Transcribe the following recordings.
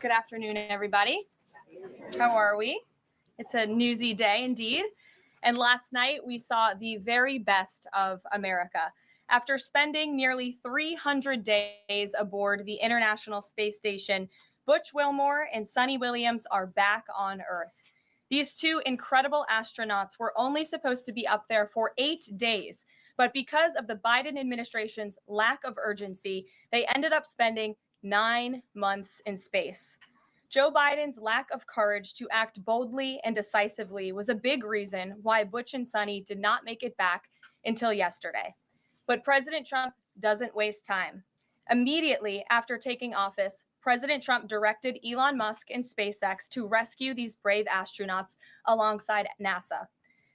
Good afternoon, everybody. How are we? It's a newsy day indeed. And last night we saw the very best of America. After spending nearly 300 days aboard the International Space Station, Butch Wilmore and Sunny Williams are back on Earth. These two incredible astronauts were only supposed to be up there for 8 days, but because of the Biden administration's lack of urgency, they ended up spending 9 months in space. Joe Biden's lack of courage to act boldly and decisively was a big reason why Butch and Sunny did not make it back until yesterday. But President Trump doesn't waste time. Immediately after taking office, President Trump directed Elon Musk and SpaceX to rescue these brave astronauts alongside NASA.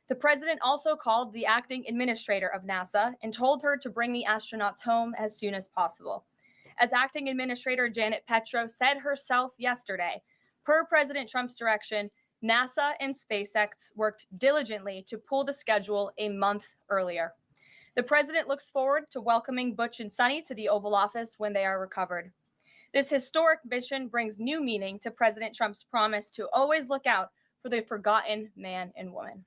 The president also called the acting administrator of NASA and told her to bring the astronauts home as soon as possible. As acting administrator Janet Petro said herself yesterday, per President Trump's direction, NASA and SpaceX worked diligently to pull the schedule a month earlier. The president looks forward to welcoming Butch and Sunny to the Oval Office when they are recovered. This historic mission brings new meaning to President Trump's promise to always look out for the forgotten man and woman.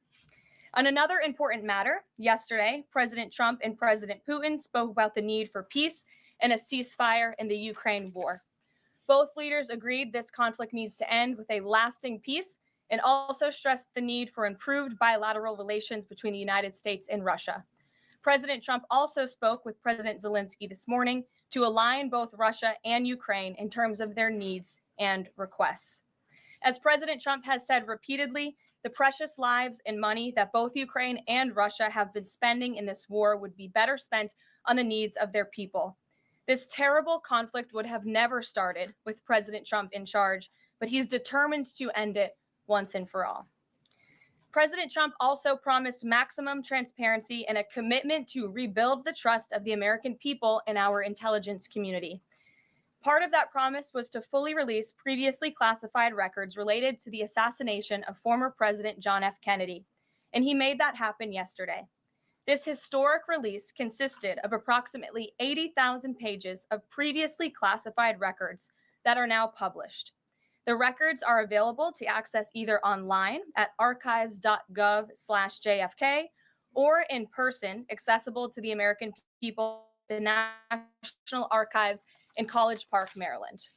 On another important matter, yesterday, President Trump and President Putin spoke about the need for peace and a ceasefire in the Ukraine war. Both leaders agreed this conflict needs to end with a lasting peace and also stressed the need for improved bilateral relations between the United States and Russia. President Trump also spoke with President Zelensky this morning to align both Russia and Ukraine in terms of their needs and requests. As President Trump has said repeatedly, the precious lives and money that both Ukraine and Russia have been spending in this war would be better spent on the needs of their people. This terrible conflict would have never started with President Trump in charge, but he's determined to end it once and for all. President Trump also promised maximum transparency and a commitment to rebuild the trust of the American people in our intelligence community. Part of that promise was to fully release previously classified records related to the assassination of former President John F. Kennedy, and he made that happen yesterday. This historic release consisted of approximately 80,000 pages of previously classified records that are now published. The records are available to access either online at archives.gov/JFK or in person, accessible to the American people at the National Archives in College Park, Maryland.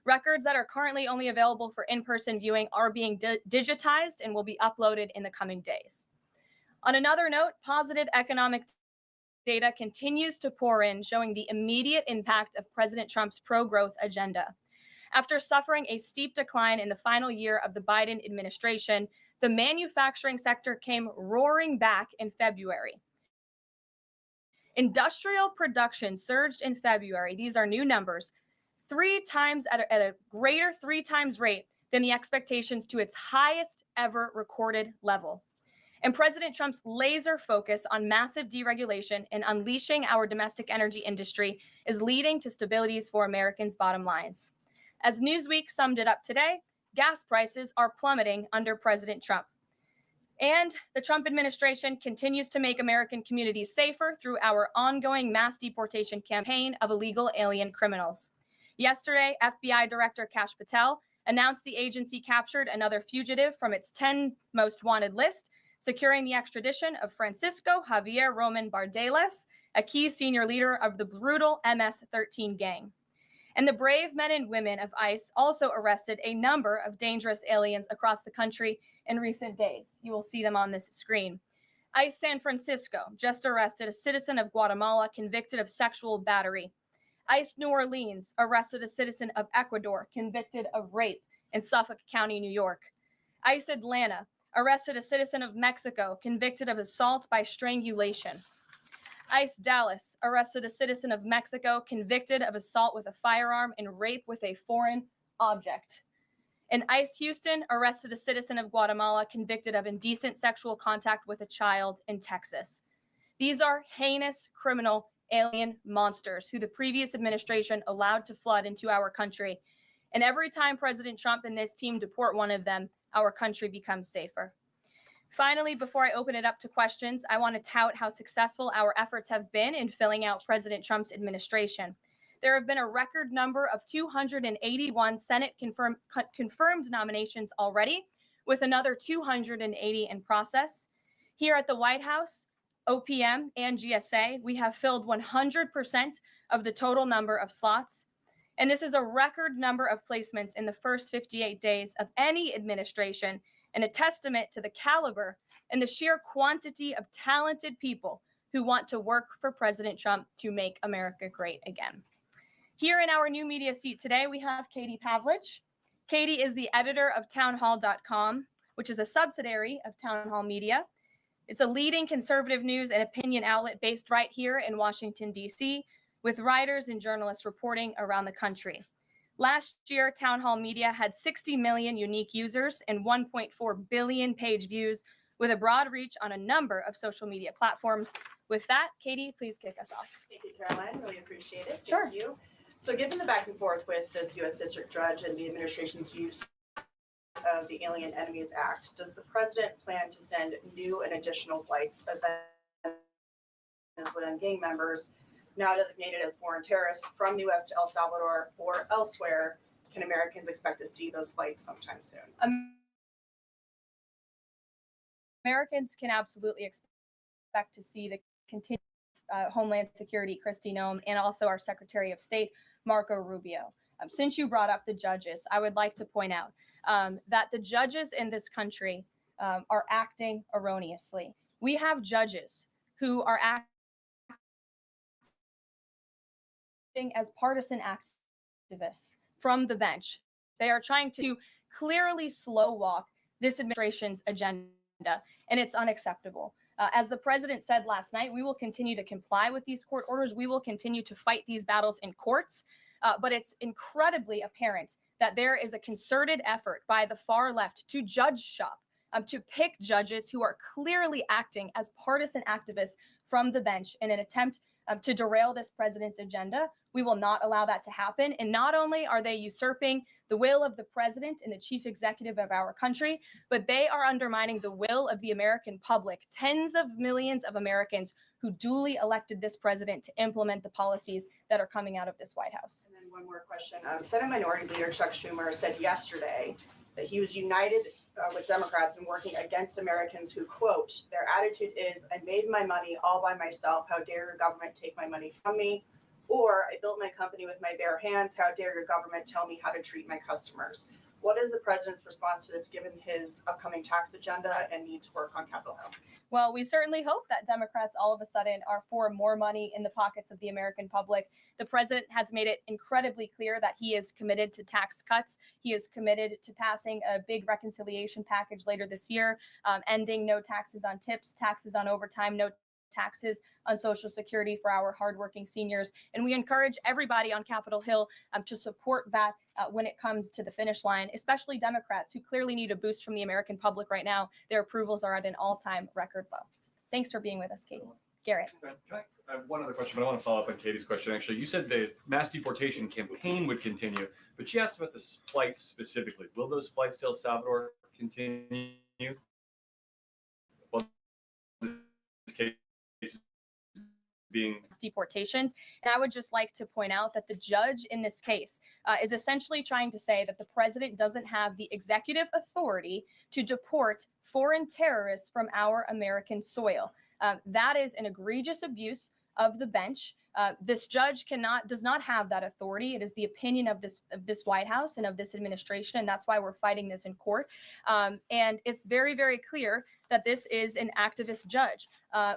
Records that are currently only available for in-person viewing are being digitized and will be uploaded in the coming days. On another note, positive economic data continues to pour in, showing the immediate impact of President Trump's pro-growth agenda. After suffering a steep decline in the final year of the Biden administration, the manufacturing sector came roaring back in February. Industrial production surged in February. These are new numbers, 3 times at a greater 3 times rate than the expectations to its highest ever recorded level. And President Trump's laser focus on massive deregulation and unleashing our domestic energy industry is leading to stabilities for Americans' bottom lines. As Newsweek summed it up today, gas prices are plummeting under President Trump. And the Trump administration continues to make American communities safer through our ongoing mass deportation campaign of illegal alien criminals. Yesterday, FBI Director Kash Patel announced the agency captured another fugitive from its 10 most wanted list, securing the extradition of Francisco Javier Roman Bardeles, a key senior leader of the brutal MS-13 gang. And the brave men and women of ICE also arrested a number of dangerous aliens across the country in recent days. You will see them on this screen. ICE San Francisco just arrested a citizen of Guatemala convicted of sexual battery. ICE New Orleans arrested a citizen of Ecuador convicted of rape in Suffolk County, New York. ICE Atlanta arrested a citizen of Mexico convicted of assault by strangulation. ICE Dallas arrested a citizen of Mexico convicted of assault with a firearm and rape with a foreign object. And ICE Houston arrested a citizen of Guatemala convicted of indecent sexual contact with a child in Texas. These are heinous criminal alien monsters who the previous administration allowed to flood into our country. And every time President Trump and this team deport one of them, our country becomes safer. Finally, before I open it up to questions, I want to tout how successful our efforts have been in filling out President Trump's administration. there have been a record number of 281 Senate confirmed nominations already, with another 280 in process. Here at the White House, OPM and GSA, we have filled 100% of the total number of slots. And this is a record number of placements in the first 58 days of any administration, and a testament to the caliber and the sheer quantity of talented people who want to work for President Trump to make America great again. Here in our new media seat today, we have Katie Pavlich. Katie is the editor of townhall.com, which is a subsidiary of Town Hall Media. It's a leading conservative news and opinion outlet based right here in Washington, D.C., with writers and journalists reporting around the country. Last year, Town Hall Media had 60 million unique users and 1.4 billion page views, with a broad reach on a number of social media platforms. With that, Katie, please kick us off. Thank you, Caroline. Really appreciate it. Sure. Thank you. So given the back and forth with this U.S. District Judge and the administration's use of the Alien Enemies Act, does the president plan to send new and additional flights of Venezuelan gang members, now designated as foreign terrorists, from the U.S. to El Salvador or elsewhere? Can Americans expect to see those flights sometime soon? Americans can absolutely expect to see the continued Homeland Security Kristi Noem and also our Secretary of State, Marco Rubio. Since you brought up the judges, I would like to point out that the judges in this country are acting erroneously. We have judges who are acting as partisan activists from the bench. They are trying to clearly slow walk this administration's agenda, and it's unacceptable. As the president said last night, we will continue to comply with these court orders. We will continue to fight these battles in courts, but it's incredibly apparent that there is a concerted effort by the far left to judge shop, to pick judges who are clearly acting as partisan activists from the bench in an attempt to derail this president's agenda. We will not allow that to happen. And not only are they usurping the will of the president and the chief executive of our country, but they are undermining the will of the American public, tens of millions of Americans who duly elected this president to implement the policies that are coming out of this White House. And then one more question. Senate Minority Leader Chuck Schumer said yesterday that he was united with Democrats in working against Americans who, quote, their attitude is, I made my money all by myself. How dare your government take my money from me? Or I built my company with my bare hands. How dare your government tell me how to treat my customers? What is the president's response to this, given his upcoming tax agenda and need to work on Capitol Hill? Well, we certainly hope that Democrats all of a sudden are for more money in the pockets of the American public. The president has made it incredibly clear that he is committed to tax cuts. He is committed to passing a big reconciliation package later this year, ending no taxes on tips, taxes on overtime, no taxes on Social Security for our hardworking seniors. And we encourage everybody on Capitol Hill to support that when it comes to the finish line, especially Democrats who clearly need a boost from the American public right now. Their approvals are at an all-time record low. Thanks for being with us, Katie. Garrett. I have one other question, but I want to follow up on Katie's question. Actually, you said the mass deportation campaign would continue, but she asked about the flights specifically. Will those flights to El Salvador continue? Well, this case being deportations. And I would just like to point out that the judge in this case is essentially trying to say that the president doesn't have the executive authority to deport foreign terrorists from our American soil. That is an egregious abuse of the bench. This judge does not have that authority. It is the opinion of this White House and of this administration, and that's why we're fighting this in court. And it's very, very clear that this is an activist judge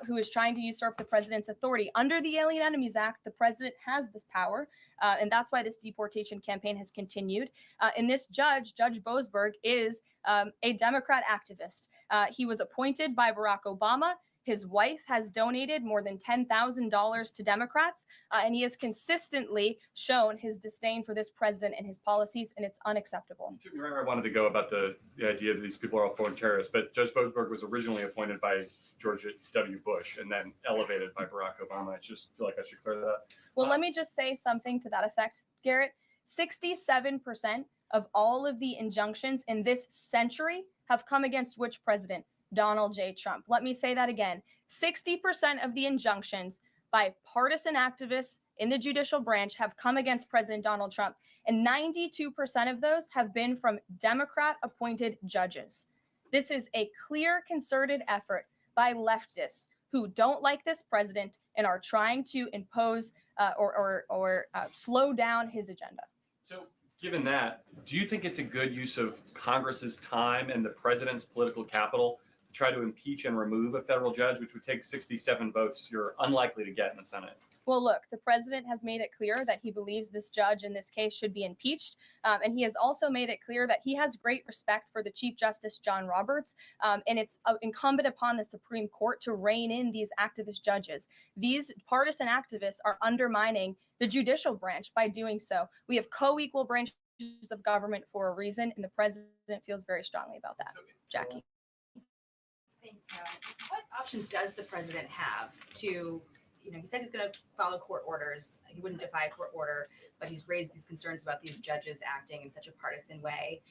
who is trying to usurp the president's authority. Under the Alien Enemies Act, the president has this power, and that's why this deportation campaign has continued. And this judge, Judge Boasberg, is a Democrat activist. He was appointed by Barack Obama. His wife has donated more than $10,000 to Democrats, and he has consistently shown his disdain for this president and his policies, and it's unacceptable. I wanted to go about the idea that these people are all foreign terrorists, but Judge Boasberg was originally appointed by George W. Bush and then elevated by Barack Obama. I just feel like I should clear that up. Well, let me just say something to that effect, Garrett. 67% of all of the injunctions in this century have come against which president? Donald J. Trump. Let me say that again. 60% of the injunctions by partisan activists in the judicial branch have come against President Donald Trump, and 92% of those have been from Democrat-appointed judges. This is a clear, concerted effort by leftists who don't like this president and are trying to impose or slow down his agenda. So, given that, do you think it's a good use of Congress's time and the president's political capital to try to impeach and remove a federal judge, which would take 67 votes you're unlikely to get in the Senate? Well, look, the president has made it clear that he believes this judge in this case should be impeached. And he has also made it clear that he has great respect for the Chief Justice, John Roberts. And it's incumbent upon the Supreme Court to rein in these activist judges. These partisan activists are undermining the judicial branch by doing so. We have co-equal branches of government for a reason, and the president feels very strongly about that. Jackie. Thanks, Carol. What options does the president have to, he says he's going to follow court orders. He wouldn't defy a court order, but he's raised these concerns about these judges acting in such a partisan way.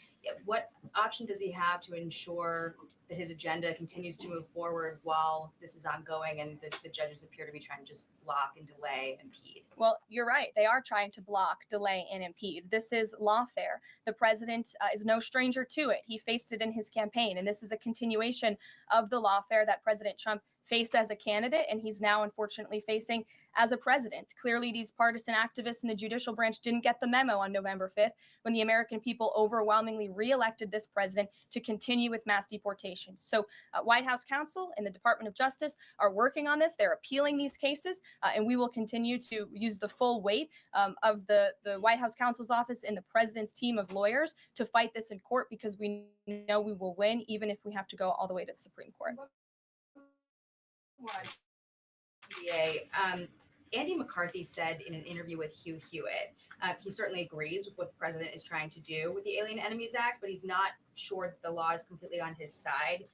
What option does he have to ensure that his agenda continues to move forward while this is ongoing and the judges appear to be trying to just block and delay and impede? Well, you're right. They are trying to block, delay, and impede. This is lawfare. The president is no stranger to it. He faced it in his campaign, and this is a continuation of the lawfare that President Trump faced as a candidate, and he's now unfortunately facing as a president. Clearly, these partisan activists in the judicial branch didn't get the memo on November 5th when the American people overwhelmingly reelected this president to continue with mass deportations. So White House counsel and the Department of Justice are working on this. They're appealing these cases, and we will continue to use the full weight of the White House counsel's office and the president's team of lawyers to fight this in court, because we know we will win, even if we have to go all the way to the Supreme Court. Andy McCarthy said in an interview with Hugh Hewitt, he certainly agrees with what the president is trying to do with the Alien Enemies Act, but he's not sure that the law is completely on his side.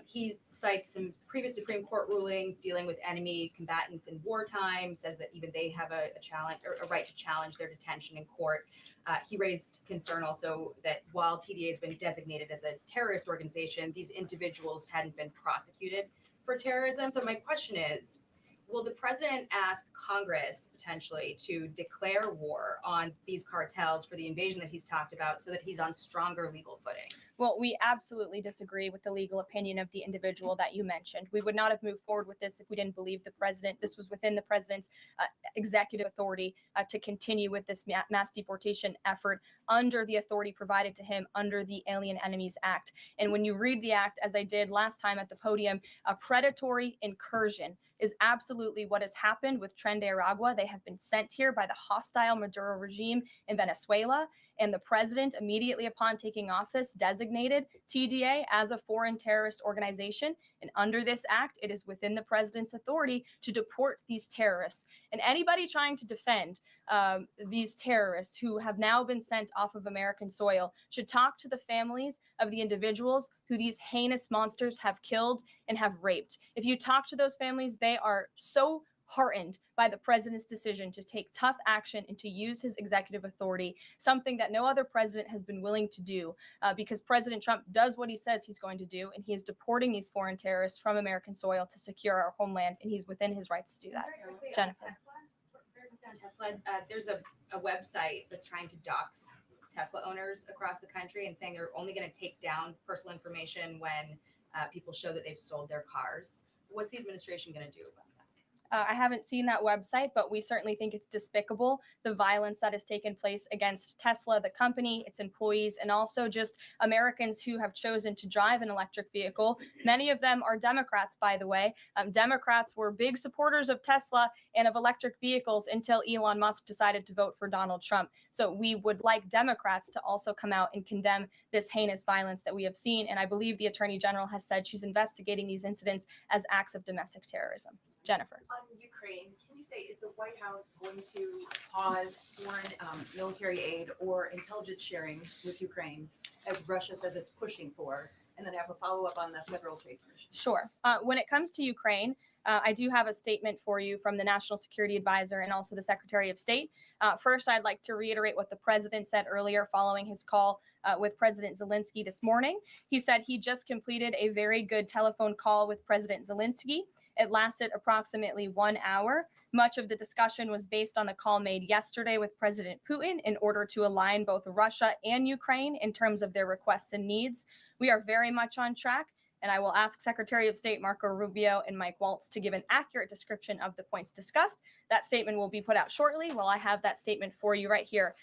He cites some previous Supreme Court rulings dealing with enemy combatants in wartime, says that even they have a challenge or a right to challenge their detention in court. He raised concern also that while TDA has been designated as a terrorist organization, these individuals hadn't been prosecuted for terrorism. So my question is, will the president ask Congress potentially to declare war on these cartels for the invasion that he's talked about so that he's on stronger legal footing? Well, we absolutely disagree with the legal opinion of the individual that you mentioned. We would not have moved forward with this if we didn't believe the president. This was within the president's executive authority to continue with this mass deportation effort under the authority provided to him under the Alien Enemies Act. And when you read the act, as I did last time at the podium, a predatory incursion is absolutely what has happened with Tren de Aragua. They have been sent here by the hostile Maduro regime in Venezuela, and the president, immediately upon taking office, designated TDA as a foreign terrorist organization. And under this act, it is within the president's authority to deport these terrorists. And anybody trying to defend these terrorists who have now been sent off of American soil should talk to the families of the individuals who these heinous monsters have killed and have raped. If you talk to those families, they are so heartened by the president's decision to take tough action and to use his executive authority, something that no other president has been willing to do, because President Trump does what he says he's going to do, and he is deporting these foreign terrorists from American soil to secure our homeland, and he's within his rights to do that. Jennifer. Tesla, there's a website that's trying to dox Tesla owners across the country and saying they're only going to take down personal information when people show that they've sold their cars. What's the administration going to do about that? I haven't seen that website, but we certainly think it's despicable, the violence that has taken place against Tesla, the company, its employees, and also just Americans who have chosen to drive an electric vehicle. Many of them are Democrats, by the way. Democrats were big supporters of Tesla and of electric vehicles until Elon Musk decided to vote for Donald Trump. So we would like Democrats to also come out and condemn this heinous violence that we have seen. And I believe the Attorney General has said she's investigating these incidents as acts of domestic terrorism. Jennifer. On Ukraine, can you say, is the White House going to pause foreign military aid or intelligence sharing with Ukraine, as Russia says it's pushing for? And then I have a follow-up on the Federal Trade Commission. Sure. When it comes to Ukraine, I do have a statement for you from the National Security Advisor and also the Secretary of State. First, I'd like to reiterate what the president said earlier following his call with President Zelensky this morning. He said he just completed a very good telephone call with President Zelensky, It lasted approximately 1 hour. Much of the discussion was based on the call made yesterday with President Putin in order to align both Russia and Ukraine in terms of their requests and needs. We are very much on track, and I will ask Secretary of State Marco Rubio and Mike Waltz to give an accurate description of the points discussed. That statement will be put out shortly. While I have that statement for you right here,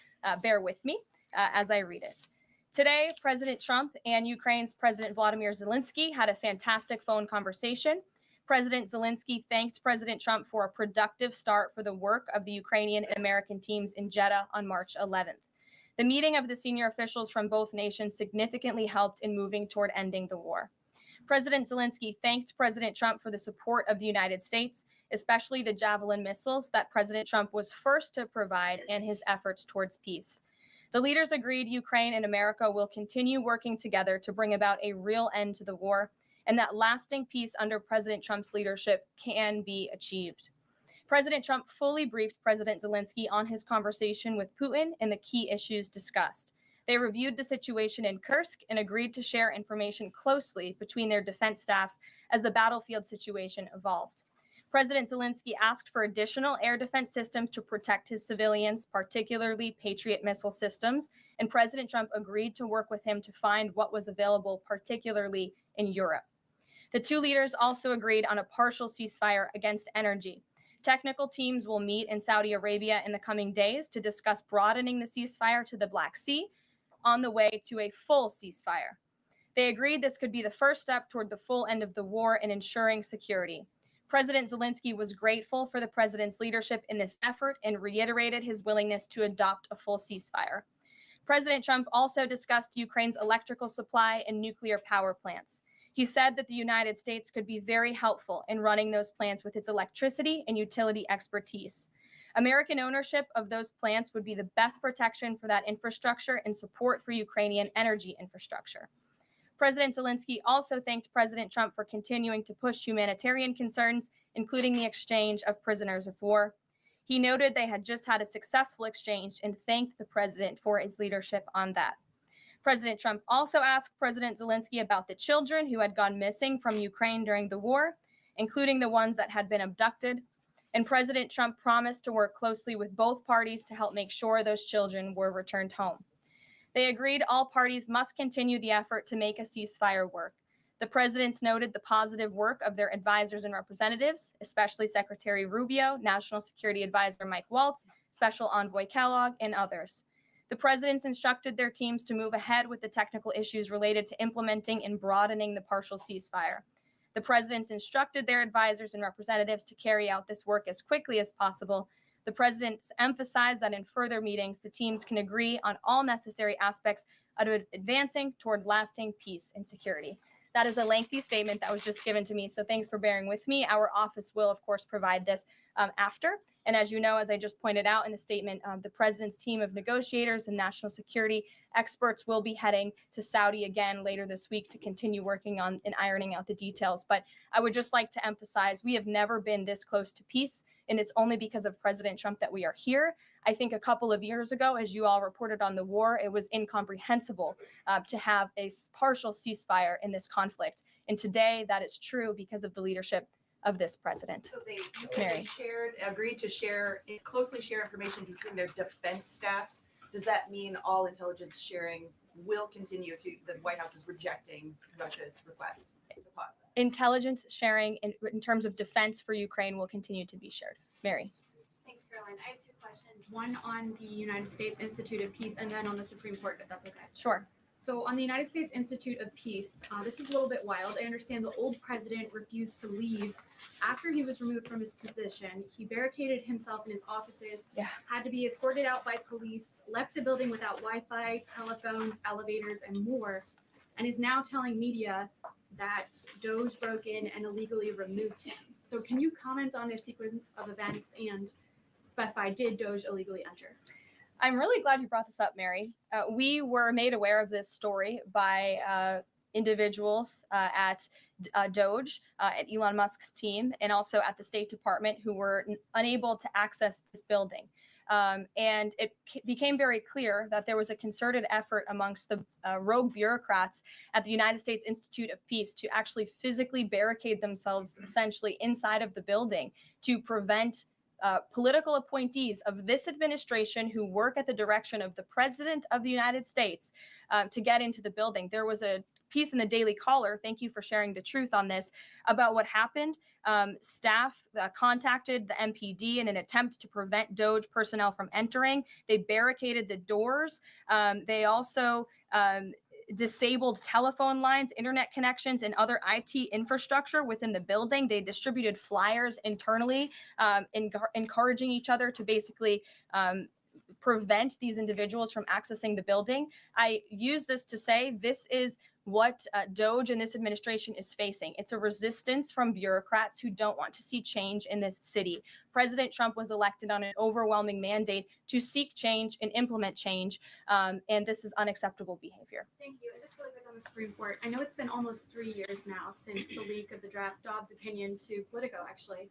bear with me as I read it. Today, President Trump and Ukraine's President Vladimir Zelensky had a fantastic phone conversation. President Zelensky thanked President Trump for a productive start for the work of the Ukrainian and American teams in Jeddah on March 11th. The meeting of the senior officials from both nations significantly helped in moving toward ending the war. President Zelensky thanked President Trump for the support of the United States, especially the Javelin missiles that President Trump was first to provide and his efforts towards peace. The leaders agreed Ukraine and America will continue working together to bring about a real end to the war, and that lasting peace under President Trump's leadership can be achieved. President Trump fully briefed President Zelensky on his conversation with Putin and the key issues discussed. They reviewed the situation in Kursk and agreed to share information closely between their defense staffs as the battlefield situation evolved. President Zelensky asked for additional air defense systems to protect his civilians, particularly Patriot missile systems, and President Trump agreed to work with him to find what was available, particularly in Europe. The two leaders also agreed on a partial ceasefire against energy. Technical teams will meet in Saudi Arabia in the coming days to discuss broadening the ceasefire to the Black Sea on the way to a full ceasefire. They agreed this could be the first step toward the full end of the war and ensuring security. President Zelensky was grateful for the president's leadership in this effort and reiterated his willingness to adopt a full ceasefire. President Trump also discussed Ukraine's electrical supply and nuclear power plants. He said that the United States could be very helpful in running those plants with its electricity and utility expertise. American ownership of those plants would be the best protection for that infrastructure and support for Ukrainian energy infrastructure. President Zelensky also thanked President Trump for continuing to push humanitarian concerns, including the exchange of prisoners of war. He noted they had just had a successful exchange and thanked the president for his leadership on that. President Trump also asked President Zelensky about the children who had gone missing from Ukraine during the war, including the ones that had been abducted. And President Trump promised to work closely with both parties to help make sure those children were returned home. They agreed all parties must continue the effort to make a ceasefire work. The presidents noted the positive work of their advisors and representatives, especially Secretary Rubio, National Security Advisor Mike Waltz, Special Envoy Kellogg, and others. The presidents instructed their teams to move ahead with the technical issues related to implementing and broadening the partial ceasefire. The presidents instructed their advisors and representatives to carry out this work as quickly as possible. The presidents emphasized that in further meetings, the teams can agree on all necessary aspects of advancing toward lasting peace and security. That is a lengthy statement that was just given to me, so thanks for bearing with me. Our office will, of course, provide this after. And as you know, as I just pointed out in the statement, the president's team of negotiators and national security experts will be heading to Saudi again later this week to continue working on and ironing out the details. But I would just like to emphasize we have never been this close to peace, and it's only because of President Trump that we are here. I think a couple of years ago, as you all reported on the war, it was incomprehensible to have a partial ceasefire in this conflict. And today that is true because of the leadership of this president. So you said they agreed to closely share information between their defense staffs. Does that mean all intelligence sharing will continue? So the White House is rejecting Russia's request to pause? Intelligence sharing in terms of defense for Ukraine will continue to be shared. Mary. Thanks, Caroline. I have two questions. One on the United States Institute of Peace and then on the Supreme Court, if that's okay. Sure. So on the United States Institute of Peace, this is a little bit wild. I understand the old president refused to leave after he was removed from his position. He barricaded himself in his offices, had to be escorted out by police, left the building without Wi-Fi, telephones, elevators, and more, and is now telling media that Doge broke in and illegally removed him. So can you comment on this sequence of events and specify, did Doge illegally enter? I'm really glad you brought this up, Mary. We were made aware of this story by individuals at Doge, at Elon Musk's team, and also at the State Department who were unable to access this building. And it became very clear that there was a concerted effort amongst the rogue bureaucrats at the United States Institute of Peace to actually physically barricade themselves essentially inside of the building to prevent political appointees of this administration who work at the direction of the President of the United States to get into the building. There was a piece in the Daily Caller, thank you for sharing the truth on this, about what happened. Staff contacted the MPD in an attempt to prevent DOJ personnel from entering. They barricaded the doors. They also disabled telephone lines, internet connections, and other IT infrastructure within the building. They distributed flyers internally, encouraging each other to basically prevent these individuals from accessing the building. I use this to say this is what DOJ and this administration is facing. It's a resistance from bureaucrats who don't want to see change in this city. President Trump was elected on an overwhelming mandate to seek change and implement change, and this is unacceptable behavior. Thank you. And just really quick on the Supreme Court, I know it's been almost 3 years now since the leak of the draft Dobbs opinion to Politico, actually.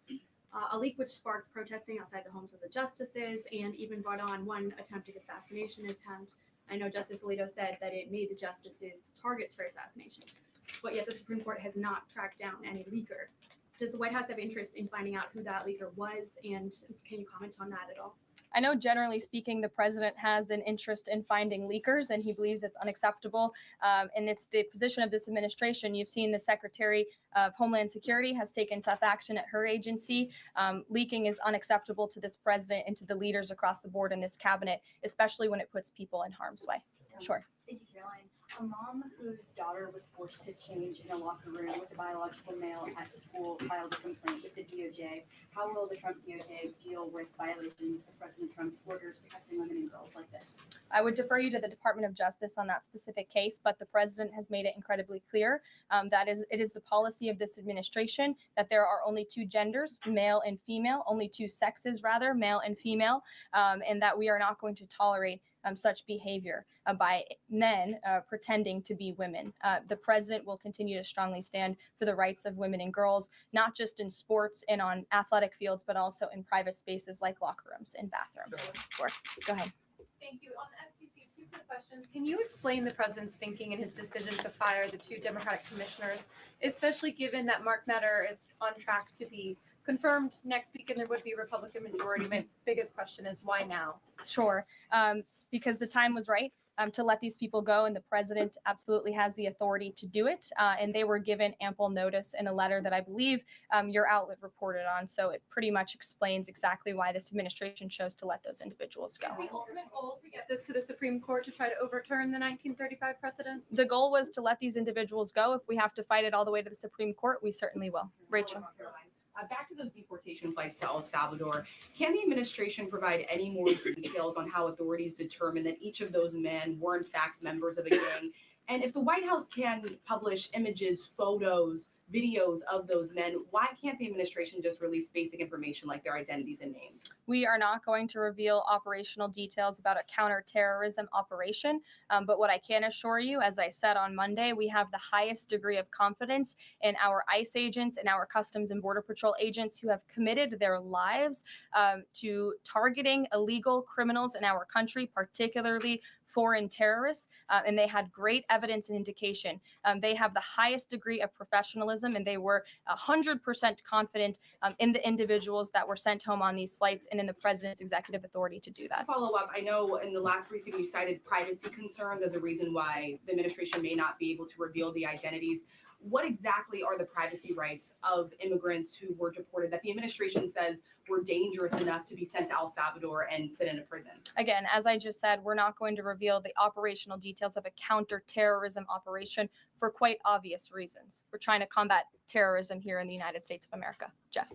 A leak which sparked protesting outside the homes of the justices and even brought on one attempted assassination attempt. I know Justice Alito said that it made the justices targets for assassination, but yet the Supreme Court has not tracked down any leaker. Does the White House have interest in finding out who that leaker was, and can you comment on that at all? I know generally speaking, the president has an interest in finding leakers, and he believes it's unacceptable. And it's the position of this administration. You've seen the Secretary of Homeland Security has taken tough action at her agency. Leaking is unacceptable to this president and to the leaders across the board in this cabinet, especially when it puts people in harm's way. Sure. Thank you, Caroline. A mom whose daughter was forced to change in a locker room with a biological male at school filed a complaint with the DOJ. How will the Trump DOJ deal with violations of President Trump's orders protecting women and girls like this? I would defer you to the Department of Justice on that specific case, but the president has made it incredibly clear that it is the policy of this administration that there are only two genders, male and female, only two sexes rather, male and female, and that we are not going to tolerate such behavior by men pretending to be women. The president will continue to strongly stand for the rights of women and girls, not just in sports and on athletic fields, but also in private spaces like locker rooms and bathrooms. Sure. Go ahead. Thank you. On the FTC, two quick questions. Can you explain the president's thinking in his decision to fire the two Democratic commissioners, especially given that Mark Meadow is on track to be confirmed next week and there would be a Republican majority? My biggest question is why now? Sure. Because the time was right to let these people go, and the president absolutely has the authority to do it. And they were given ample notice in a letter that I believe your outlet reported on. So it pretty much explains exactly why this administration chose to let those individuals go. Is the ultimate goal to get this to the Supreme Court to try to overturn the 1935 precedent? The goal was to let these individuals go. If we have to fight it all the way to the Supreme Court, we certainly will. Rachel. Back to those deportation flights to El Salvador, can the administration provide any more details on how authorities determined that each of those men were in fact members of a gang? And if the White House can publish images, photos, videos of those men, why can't the administration just release basic information like their identities and names? We are not going to reveal operational details about a counterterrorism operation. But what I can assure you, as I said on Monday, we have the highest degree of confidence in our ICE agents and our Customs and Border Patrol agents who have committed their lives to targeting illegal criminals in our country, particularly foreign terrorists, and they had great evidence and indication. They have the highest degree of professionalism, and they were 100% confident in the individuals that were sent home on these flights and in the president's executive authority to do that. To follow up, I know in the last briefing you cited privacy concerns as a reason why the administration may not be able to reveal the identities. What exactly are the privacy rights of immigrants who were deported that the administration says were dangerous enough to be sent to El Salvador and sit in a prison? Again, as I just said, we're not going to reveal the operational details of a counterterrorism operation for quite obvious reasons. We're trying to combat terrorism here in the United States of America. Jeff.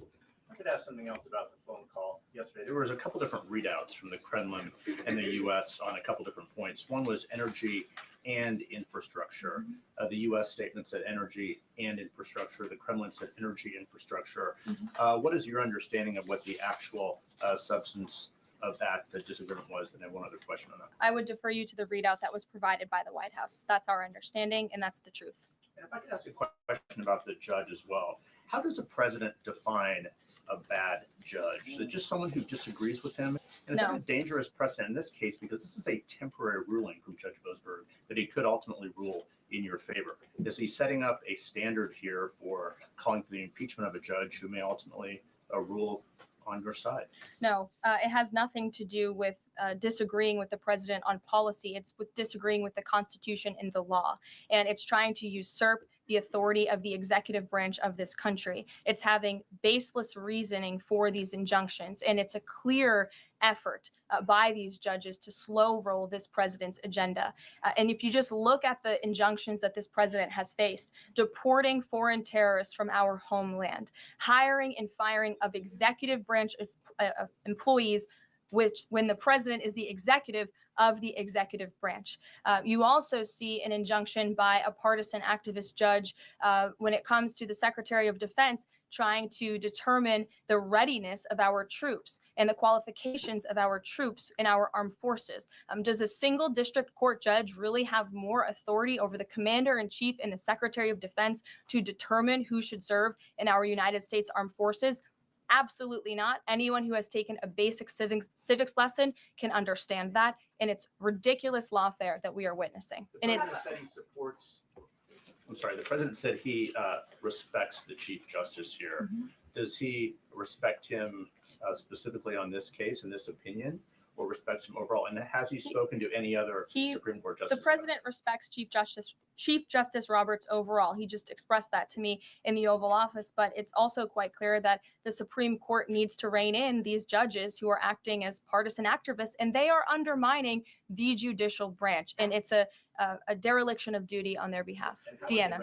I could ask something else about the phone call yesterday. There was a couple different readouts from the Kremlin and the U.S. on a couple different points. One was energy and infrastructure. The U.S. statement said energy and infrastructure. The Kremlin said energy infrastructure. What is your understanding of what the actual substance of the disagreement was? And then one other question on that. I would defer you to the readout that was provided by the White House. That's our understanding, and that's the truth. And if I could ask a question about the judge as well. How does a president define a bad judge? Is it just someone who disagrees with him? And is No. that a dangerous precedent in this case? Because this is a temporary ruling from Judge Boasberg that he could ultimately rule in your favor. Is he setting up a standard here for calling for the impeachment of a judge who may ultimately rule on your side? No, it has nothing to do with disagreeing with the president on policy. It's with disagreeing with the Constitution and the law. And it's trying to usurp the authority of the executive branch of this country. It's having baseless reasoning for these injunctions. And it's a clear effort by these judges to slow roll this president's agenda. And if you just look at the injunctions that this president has faced, deporting foreign terrorists from our homeland, hiring and firing of executive branch employees, which when the president is the executive of the executive branch. You also see an injunction by a partisan activist judge when it comes to the Secretary of Defense trying to determine the readiness of our troops and the qualifications of our troops in our armed forces. Does a single district court judge really have more authority over the commander-in-chief and the Secretary of Defense to determine who should serve in our United States Armed Forces? Absolutely not. Anyone who has taken a basic civics lesson can understand that, and it's ridiculous lawfare that we are witnessing. And it's The president said he respects the Chief Justice here. Does he respect him specifically on this case and this opinion, or respects him overall? And has he spoken to any other Supreme Court justice? The president respects Chief Justice Roberts overall. He just expressed that to me in the Oval Office, but it's also quite clear that the Supreme Court needs to rein in these judges who are acting as partisan activists, and they are undermining the judicial branch, and it's a dereliction of duty on their behalf. Deanna,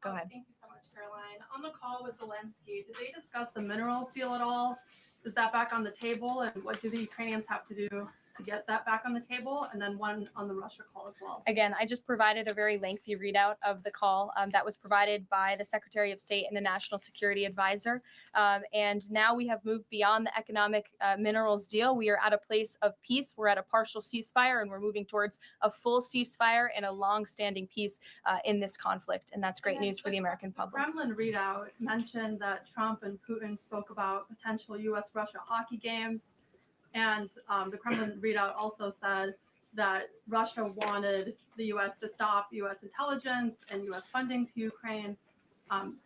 go ahead. Thank you so much, Caroline. On the call with Zelensky, did they discuss the minerals deal at all? Is that back on the table, and what do the Ukrainians have to do to get that back on the table? And then one on the Russia call as well. Again, I just provided a very lengthy readout of the call that was provided by the Secretary of State and the National Security Advisor. And now we have moved beyond the economic minerals deal. We are at a place of peace. We're at a partial ceasefire, and we're moving towards a full ceasefire and a long-standing peace in this conflict. And that's great news for the American public. The Kremlin readout mentioned that Trump and Putin spoke about potential U.S.-Russia hockey games. And the Kremlin readout also said that Russia wanted the U.S. to stop U.S. intelligence and U.S. funding to Ukraine.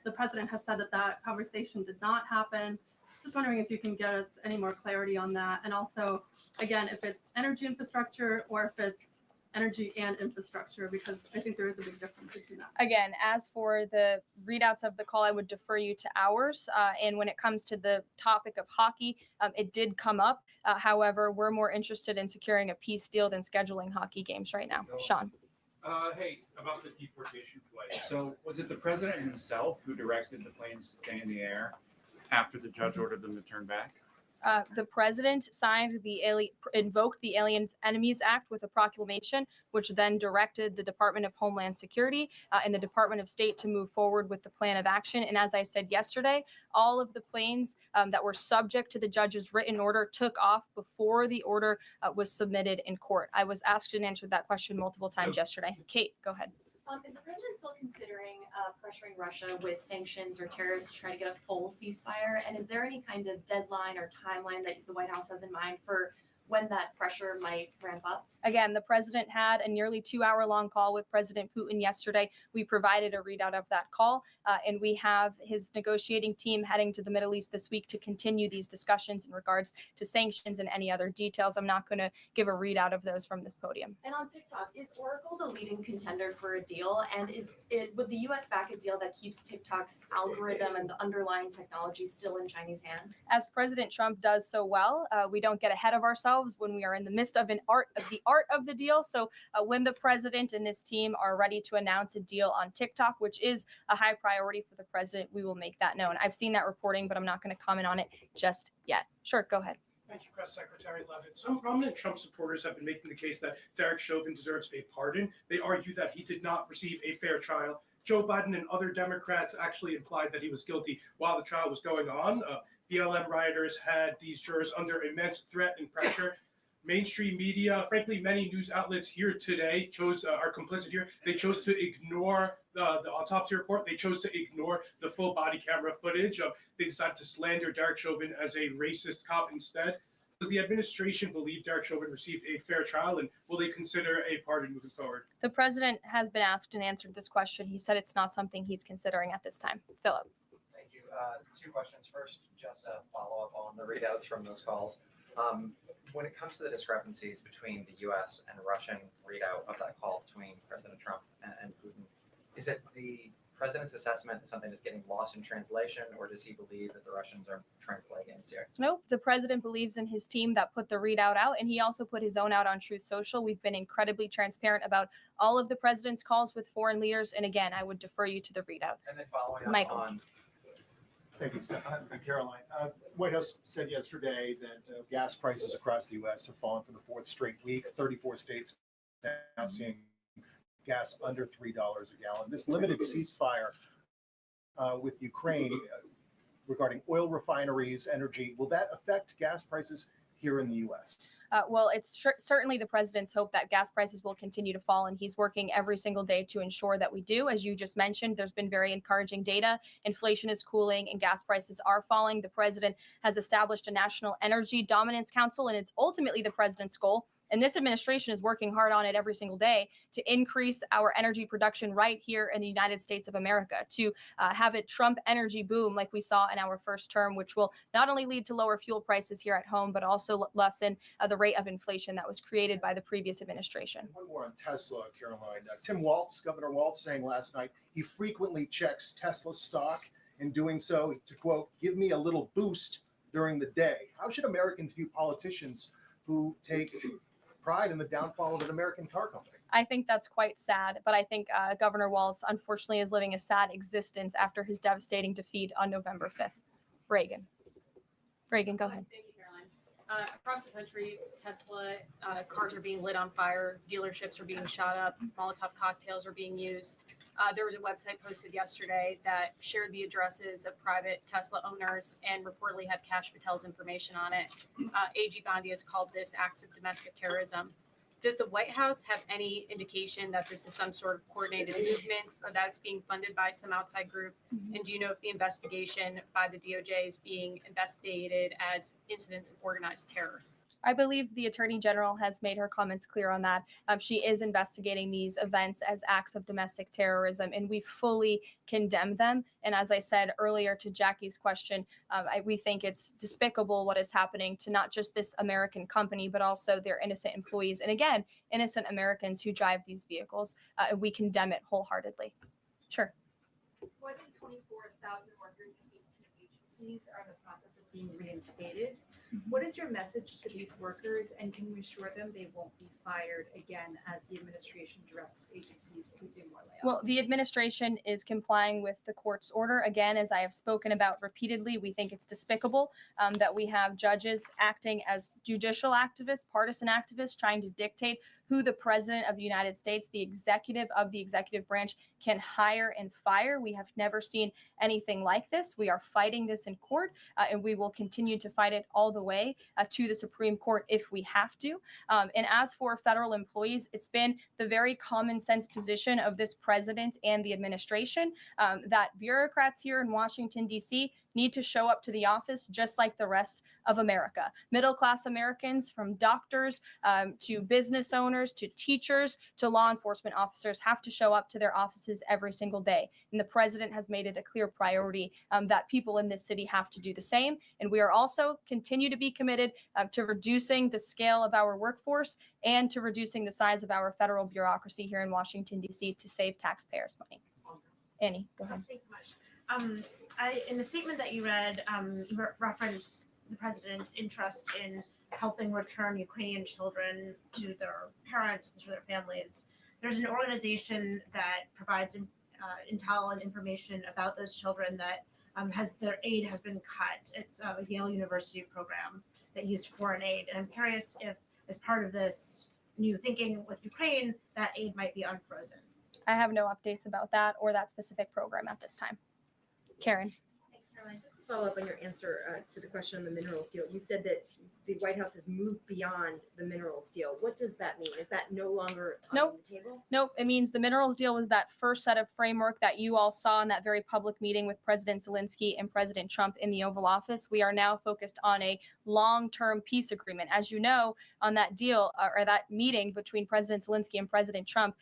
The president has said that that conversation did not happen. Just wondering if you can get us any more clarity on that. And also, again, if it's energy infrastructure or if it's energy and infrastructure, because I think there is a big difference between that. Again, as for the readouts of the call, I would defer you to ours. And when it comes to the topic of hockey, it did come up. However, we're more interested in securing a peace deal than scheduling hockey games right now. Sean. Hey, about the deportation flight. So was it the president himself who directed the planes to stay in the air after the judge ordered them to turn back? The president invoked the Aliens Enemies Act with a proclamation, which then directed the Department of Homeland Security and the Department of State to move forward with the plan of action. And as I said yesterday, all of the planes that were subject to the judge's written order took off before the order was submitted in court. I was asked and answered that question multiple times yesterday. Kate, go ahead. Is the president still considering pressuring Russia with sanctions or tariffs to try to get a full ceasefire? And is there any kind of deadline or timeline that the White House has in mind for when that pressure might ramp up? Again, the president had a nearly 2-hour-long call with President Putin yesterday. We provided a readout of that call, and we have his negotiating team heading to the Middle East this week to continue these discussions in regards to sanctions and any other details. I'm not going to give a readout of those from this podium. And on TikTok, is Oracle the leading contender for a deal? And would the U.S. back a deal that keeps TikTok's algorithm and the underlying technology still in Chinese hands? As President Trump does so well, we don't get ahead of ourselves when we are in the midst of the art of the deal. So when the president and this team are ready to announce a deal on TikTok, which is a high priority for the president, we will make that known. I've seen that reporting, but I'm not going to comment on it just yet. Sure, go ahead. Thank you, Press Secretary Leavitt. Some prominent Trump supporters have been making the case that Derek Chauvin deserves a pardon. They argue that he did not receive a fair trial. Joe Biden and other Democrats actually implied that he was guilty while the trial was going on. BLM rioters had these jurors under immense threat and pressure. Mainstream media, frankly, many news outlets here today are complicit here. They chose to ignore the autopsy report. They chose to ignore the full body camera footage. They decided to slander Derek Chauvin as a racist cop instead. Does the administration believe Derek Chauvin received a fair trial, and will they consider a pardon moving forward? The president has been asked and answered this question. He said it's not something he's considering at this time. Philip. Thank you. Two questions. First, just a follow-up on the readouts from those calls. When it comes to the discrepancies between the U.S. and Russian readout of that call between President Trump and Putin, is it the president's assessment that something is getting lost in translation, or does he believe that the Russians are trying to play games here? Nope. The president believes in his team that put the readout out, and he also put his own out on Truth Social. We've been incredibly transparent about all of the president's calls with foreign leaders. And again, I would defer you to the readout. And then following up Michael. on Thank you, Caroline. White House said yesterday that gas prices across the U.S. have fallen for the fourth straight week. 34 states now seeing gas under $3 a gallon. This limited ceasefire with Ukraine regarding oil refineries, energy, will that affect gas prices here in the U.S.? Well, it's certainly the president's hope that gas prices will continue to fall, and he's working every single day to ensure that we do. As you just mentioned, there's been very encouraging data. Inflation is cooling and gas prices are falling. The president has established a National Energy Dominance Council, and it's ultimately the president's goal. And this administration is working hard on it every single day to increase our energy production right here in the United States of America, to have a Trump energy boom like we saw in our first term, which will not only lead to lower fuel prices here at home, but also lessen the rate of inflation that was created by the previous administration. One more on Tesla, Caroline. Tim Walz, Governor Walz, saying last night he frequently checks Tesla stock. In doing so, to quote, give me a little boost during the day. How should Americans view politicians who take pride in the downfall of an American car company? I think that's quite sad, but I think Governor Walz unfortunately is living a sad existence after his devastating defeat on November 5th. Reagan, go ahead. Thank you, Caroline. Across the country, Tesla cars are being lit on fire, dealerships are being shot up, Molotov cocktails are being used. There was a website posted yesterday that shared the addresses of private Tesla owners and reportedly had Kash Patel's information on it. AG Gandhi has called this acts of domestic terrorism. Does the White House have any indication that this is some sort of coordinated movement or that it's being funded by some outside group? And do you know if the investigation by the DOJ is being investigated as incidents of organized terror? I believe the Attorney General has made her comments clear on that. She is investigating these events as acts of domestic terrorism, and we fully condemn them. And as I said earlier to Jackie's question, we think it's despicable what is happening to not just this American company, but also their innocent employees. And again, innocent Americans who drive these vehicles. We condemn it wholeheartedly. Sure. More than 24,000 workers in 18 agencies are in the process of being reinstated. What is your message to these workers, and can you assure them they won't be fired again as the administration directs agencies to do more layoffs? Well, the administration is complying with the court's order. Again, as I have spoken about repeatedly, we think it's despicable that we have judges acting as judicial activists, partisan activists, trying to dictate who the president of the United States, the executive of the executive branch, can hire and fire. We have never seen anything like this. We are fighting this in court, and we will continue to fight it all the way to the Supreme Court if we have to. And as for federal employees, it's been the very common sense position of this president and the administration that bureaucrats here in Washington, D.C. need to show up to the office just like the rest of America. Middle-class Americans, from doctors to business owners to teachers to law enforcement officers, have to show up to their offices every single day. And the president has made it a clear priority that people in this city have to do the same. And we are also continue to be committed to reducing the scale of our workforce and to reducing the size of our federal bureaucracy here in Washington, D.C. to save taxpayers' money. Annie, go ahead. Thanks so much. In the statement that you read, you referenced the president's interest in helping return Ukrainian children to their parents, to their families. There's an organization that provides intel and information about those children that their aid has been cut. It's a Yale University program that used foreign aid. And I'm curious if, as part of this new thinking with Ukraine, that aid might be unfrozen. I have no updates about that or that specific program at this time. Karen. Thanks, Caroline. Just to follow up on your answer to the question on the minerals deal, you said that the White House has moved beyond the minerals deal. What does that mean? Is that no longer on Nope. the table? Nope. It means the minerals deal was that first set of framework that you all saw in that very public meeting with President Zelensky and President Trump in the Oval Office. We are now focused on a long-term peace agreement. As you know, on that deal or that meeting between President Zelensky and President Trump,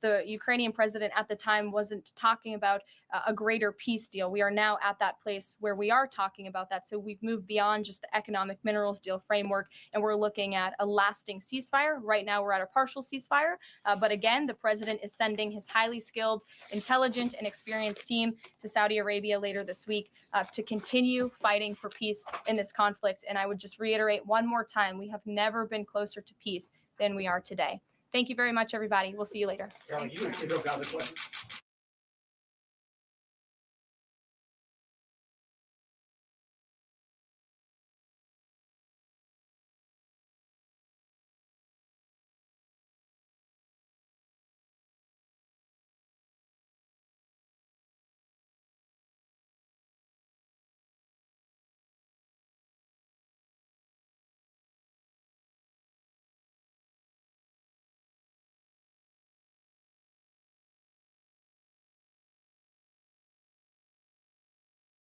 the Ukrainian president at the time wasn't talking about a greater peace deal. We are now at that place where we are talking about that. So we've moved beyond just the economic minerals deal framework, and we're looking at a lasting ceasefire. Right now, we're at a partial ceasefire. But again, the president is sending his highly skilled, intelligent, and experienced team to Saudi Arabia later this week to continue fighting for peace in this conflict. And I would just reiterate one more time, we have never been closer to peace than we are today. Thank you very much, everybody. We'll see you later. Carolyn, you can go down this way.